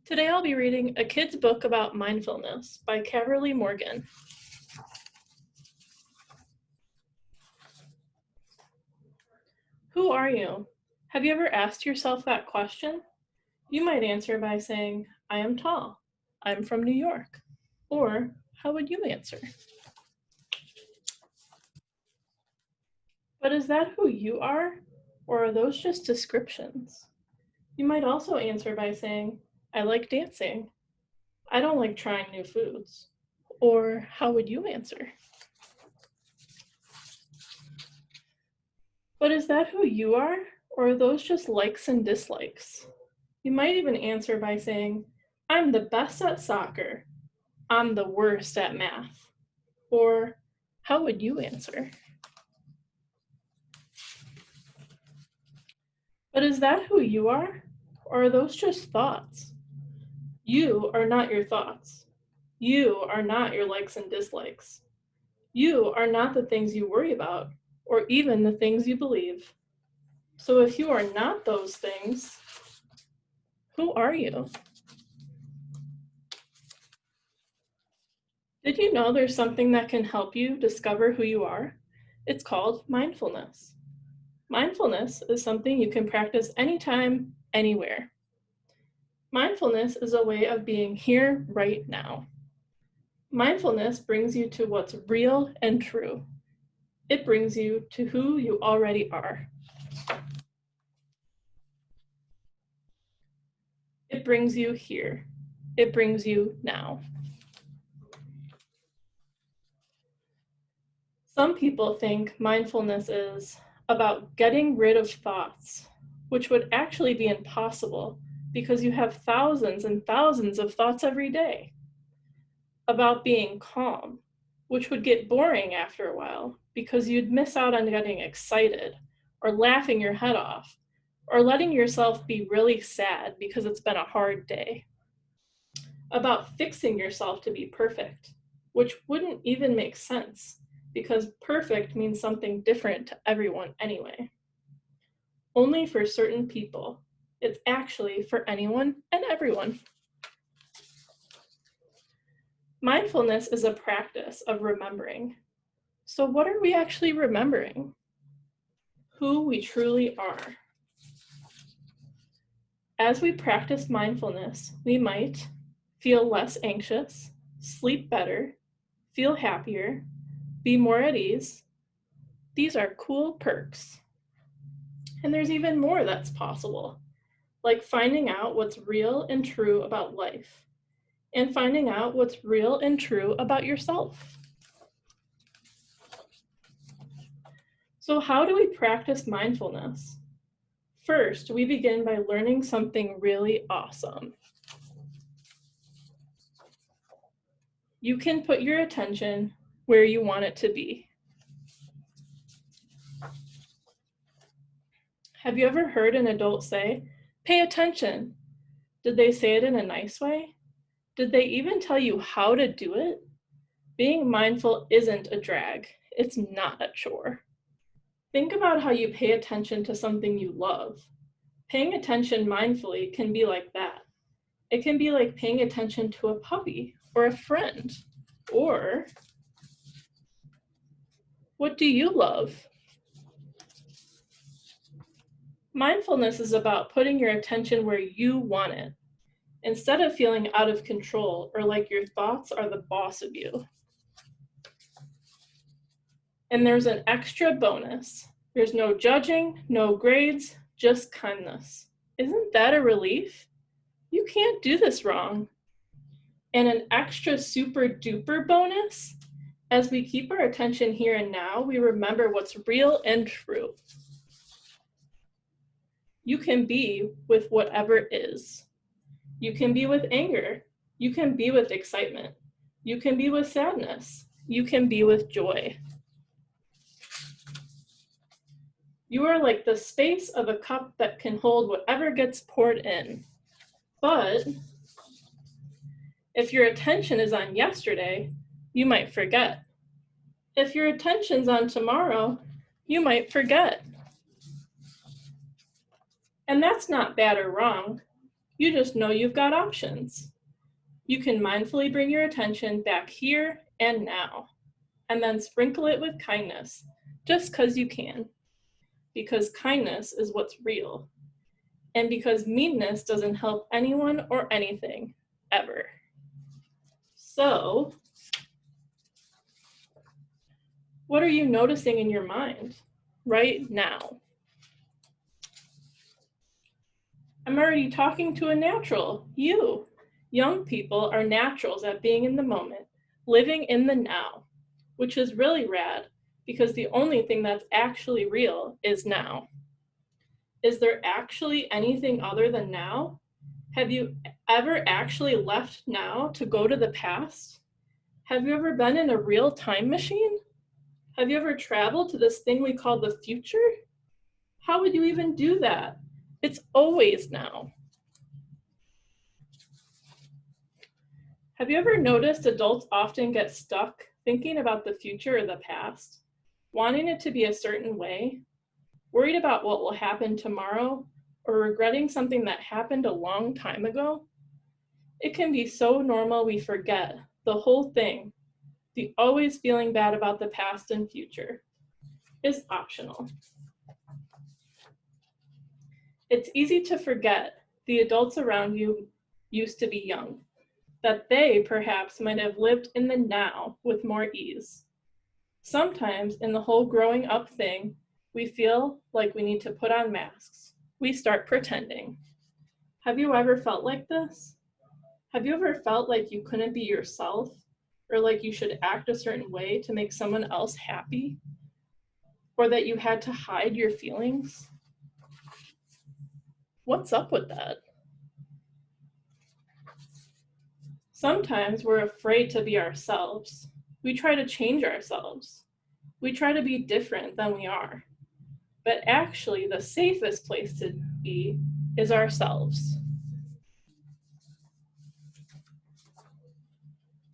Today I'll be reading a kid's book about mindfulness by Caverly Morgan. Who are you? Have you ever asked yourself that question? You might answer by saying, I am tall. I'm from New York. Or how would you answer? But is that who you are? Or are those just descriptions? You might also answer by saying, I like dancing. I don't like trying new foods. Or how would you answer? But is that who you are? Or are those just likes and dislikes? You might even answer by saying, I'm the best at soccer. I'm the worst at math. Or how would you answer? But is that who you are? Or are those just thoughts? You are not your thoughts. You are not your likes and dislikes. You are not the things you worry about, or even the things you believe. So if you are not those things, who are you? Did you know there's something that can help you discover who you are? It's called mindfulness. Mindfulness is something you can practice anytime, anywhere. Mindfulness is a way of being here right now. Mindfulness brings you to what's real and true. It brings you to who you already are. It brings you here. It brings you now. Some people think mindfulness is about getting rid of thoughts, which would actually be impossible because you have thousands and thousands of thoughts every day. About being calm, which would get boring after a while because you'd miss out on getting excited or laughing your head off or letting yourself be really sad because it's been a hard day. About fixing yourself to be perfect, which wouldn't even make sense because perfect means something different to everyone anyway. Only for certain people. It's actually for anyone and everyone. Mindfulness is a practice of remembering. So what are we actually remembering? Who we truly are. As we practice mindfulness, we might feel less anxious, sleep better, feel happier, be more at ease. These are cool perks. And there's even more that's possible, like finding out what's real and true about life, and finding out what's real and true about yourself. So how do we practice mindfulness? First, we begin by learning something really awesome. You can put your attention where you want it to be. Have you ever heard an adult say, "Pay attention"? Did they say it in a nice way? Did they even tell you how to do it? Being mindful isn't a drag. It's not a chore. Think about how you pay attention to something you love. Paying attention mindfully can be like that. It can be like paying attention to a puppy or a friend. Or, what do you love? Mindfulness is about putting your attention where you want it, instead of feeling out of control or like your thoughts are the boss of you. And there's an extra bonus. There's no judging, no grades, just kindness. Isn't that a relief? You can't do this wrong. And an extra super duper bonus, as we keep our attention here and now, we remember what's real and true. You can be with whatever is. You can be with anger. You can be with excitement. You can be with sadness. You can be with joy. You are like the space of a cup that can hold whatever gets poured in. But if your attention is on yesterday, you might forget. If your attention's on tomorrow, you might forget. And that's not bad or wrong. You just know you've got options. You can mindfully bring your attention back here and now, and then sprinkle it with kindness, just because you can. Because kindness is what's real, and because meanness doesn't help anyone or anything, ever. So, what are you noticing in your mind right now? I'm already talking to a natural, you. Young people are naturals at being in the moment, living in the now, which is really rad because the only thing that's actually real is now. Is there actually anything other than now? Have you ever actually left now to go to the past? Have you ever been in a real time machine? Have you ever traveled to this thing we call the future? How would you even do that? It's always now. Have you ever noticed adults often get stuck thinking about the future or the past, wanting it to be a certain way, worried about what will happen tomorrow, or regretting something that happened a long time ago? It can be so normal we forget the whole thing. The always feeling bad about the past and future is optional. It's easy to forget the adults around you used to be young, that they perhaps might have lived in the now with more ease. Sometimes in the whole growing up thing, we feel like we need to put on masks. We start pretending. Have you ever felt like this? Have you ever felt like you couldn't be yourself, or like you should act a certain way to make someone else happy? Or that you had to hide your feelings? What's up with that? Sometimes we're afraid to be ourselves. We try to change ourselves. We try to be different than we are. But actually, the safest place to be is ourselves.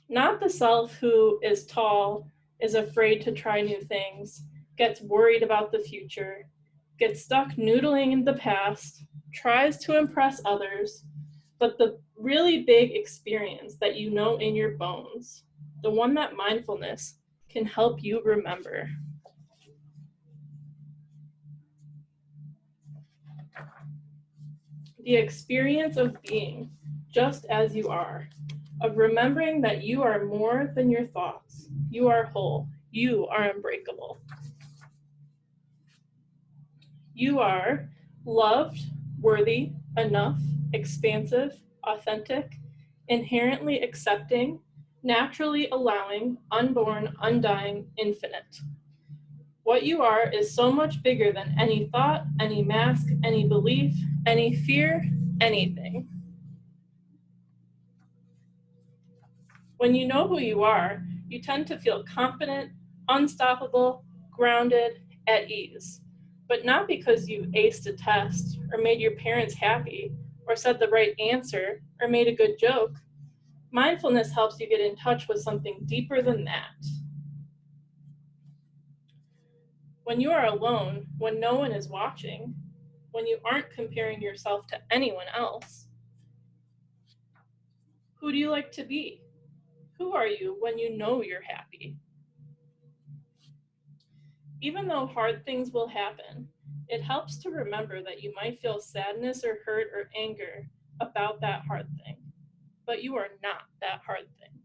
Not the self who is tall, is afraid to try new things, gets worried about the future, gets stuck noodling in the past, tries to impress others, but the really big experience that you know in your bones, the one that mindfulness can help you remember. The experience of being just as you are, of remembering that you are more than your thoughts. You are whole. You are unbreakable. You are loved, worthy, enough, expansive, authentic, inherently accepting, naturally allowing, unborn, undying, infinite. What you are is so much bigger than any thought, any mask, any belief, any fear, anything. When you know who you are, you tend to feel confident, unstoppable, grounded, at ease. But not because you aced a test, or made your parents happy, or said the right answer, or made a good joke. Mindfulness helps you get in touch with something deeper than that. When you are alone, when no one is watching, when you aren't comparing yourself to anyone else, who do you like to be? Who are you when you know you're happy? Even though hard things will happen, it helps to remember that you might feel sadness or hurt or anger about that hard thing, but you are not that hard thing.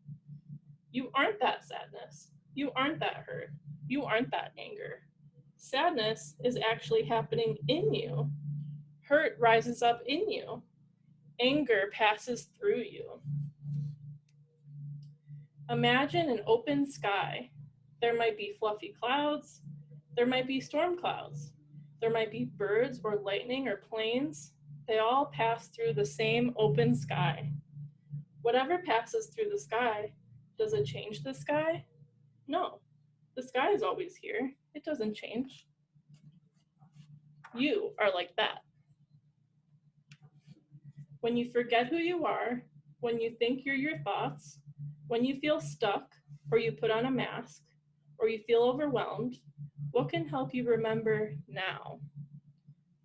You aren't that sadness. You aren't that hurt. You aren't that anger. Sadness is actually happening in you. Hurt rises up in you. Anger passes through you. Imagine an open sky. There might be fluffy clouds. There might be storm clouds. There might be birds or lightning or planes. They all pass through the same open sky. Whatever passes through the sky, does it change the sky? No. The sky is always here. It doesn't change. You are like that. When you forget who you are, when you think you're your thoughts, when you feel stuck, or you put on a mask, or you feel overwhelmed, what can help you remember now?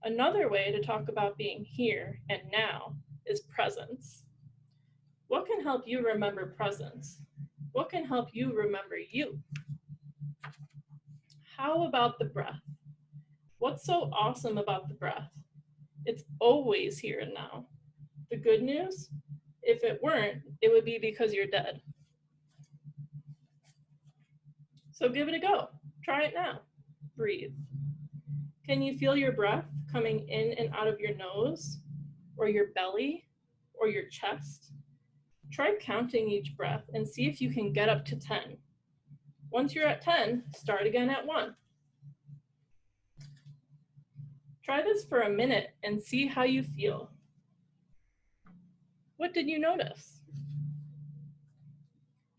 Another way to talk about being here and now is is presence. What can help you remember presence? What can help you remember you? How about the breath? What's so awesome about the breath? It's always here and now. The good news? If it weren't, it would be because you're dead. So give it a go. Try it now. Breathe. Can you feel your breath coming in and out of your nose, or your belly, or your chest? Try counting each breath and see if you can get up to 10. Once you're at 10, start again at 1. Try this for a minute and see how you feel. What did you notice?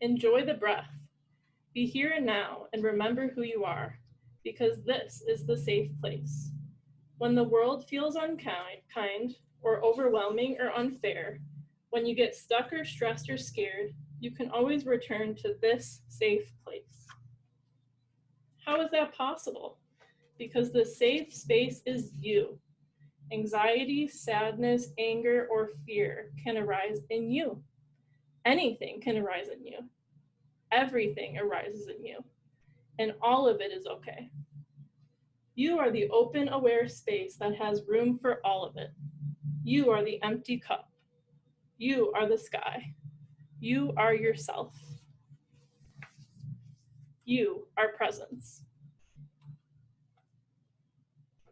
Enjoy the breath. Be here and now and remember who you are, because this is the safe place. When the world feels unkind or overwhelming or unfair, when you get stuck or stressed or scared, you can always return to this safe place. How is that possible? Because the safe space is you. Anxiety, sadness, anger, or fear can arise in you. Anything can arise in you. Everything arises in you, and all of it is okay. You are the open, aware space that has room for all of it. You are the empty cup. You are the sky. You are yourself. You are presence.